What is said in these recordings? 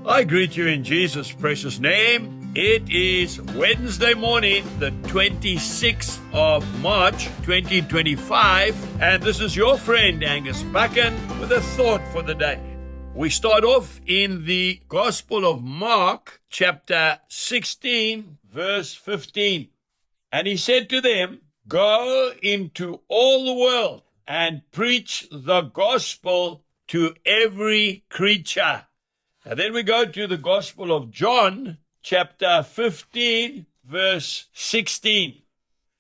I greet you in Jesus' precious name. It is Wednesday morning, the 26th of March, 2025, and this is your friend Angus Buchan with a thought for the day. We start off in the Gospel of Mark, chapter 16, verse 15. And he said to them, "Go into all the world and preach the gospel to every creature." And then we go to the Gospel of John, chapter 15, verse 16.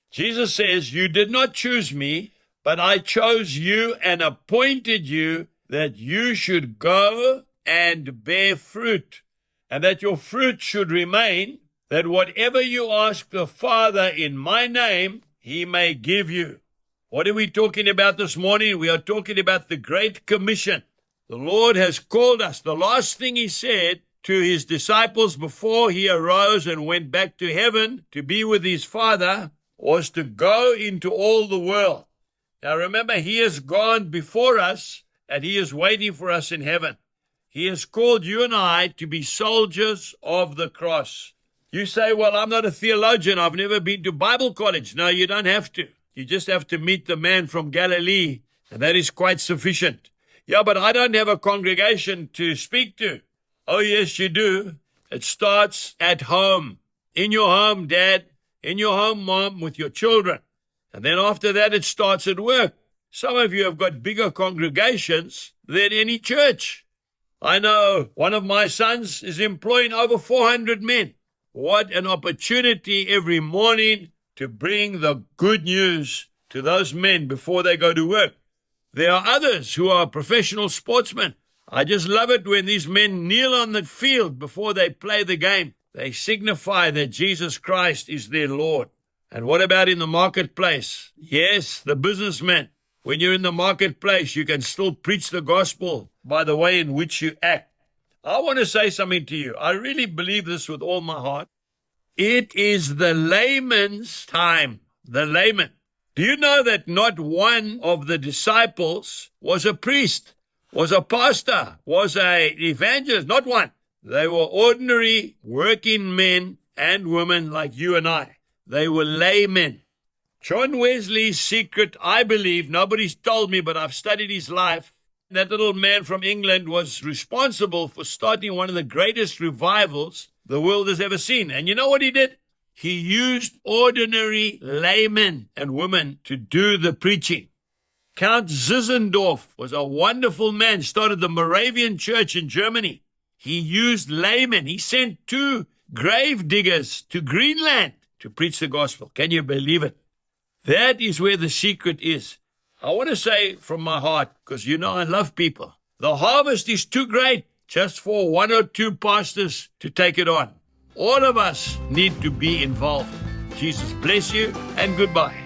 Jesus says, "You did not choose me, but I chose you and appointed you that you should go and bear fruit, and that your fruit should remain, that whatever you ask the Father in my name, he may give you." What are we talking about this morning? We are talking about the Great Commission. The Lord has called us. The last thing he said to his disciples before he arose and went back to heaven to be with his Father was to go into all the world. Now remember, he has gone before us and he is waiting for us in heaven. He has called you and I to be soldiers of the cross. You say, "Well, I'm not a theologian. I've never been to Bible college." No, you don't have to. You just have to meet the man from Galilee, and that is quite sufficient. "Yeah, but I don't have a congregation to speak to." Oh, yes, you do. It starts at home. In your home, Dad. In your home, Mom, with your children. And then after that, it starts at work. Some of you have got bigger congregations than any church. I know one of my sons is employing over 400 men. What an opportunity every morning to bring the good news to those men before they go to work. There are others who are professional sportsmen. I just love it when these men kneel on the field before they play the game. They signify that Jesus Christ is their Lord. And what about in the marketplace? Yes, the businessmen. When you're in the marketplace, you can still preach the gospel by the way in which you act. I want to say something to you. I really believe this with all my heart. It is the layman's time. The layman. Do you know that not one of the disciples was a priest, was a pastor, was an evangelist? Not one. They were ordinary working men and women like you and I. They were laymen. John Wesley's secret, I believe, nobody's told me, but I've studied his life. That little man from England was responsible for starting one of the greatest revivals the world has ever seen. And you know what he did? He used ordinary laymen and women to do the preaching. Count Zinzendorf was a wonderful man, started the Moravian Church in Germany. He used laymen. He sent 2 grave diggers to Greenland to preach the gospel. Can you believe it? That is where the secret is. I want to say from my heart, because you know I love people, the harvest is too great just for 1 or 2 pastors to take it on. All of us need to be involved. Jesus bless you and goodbye.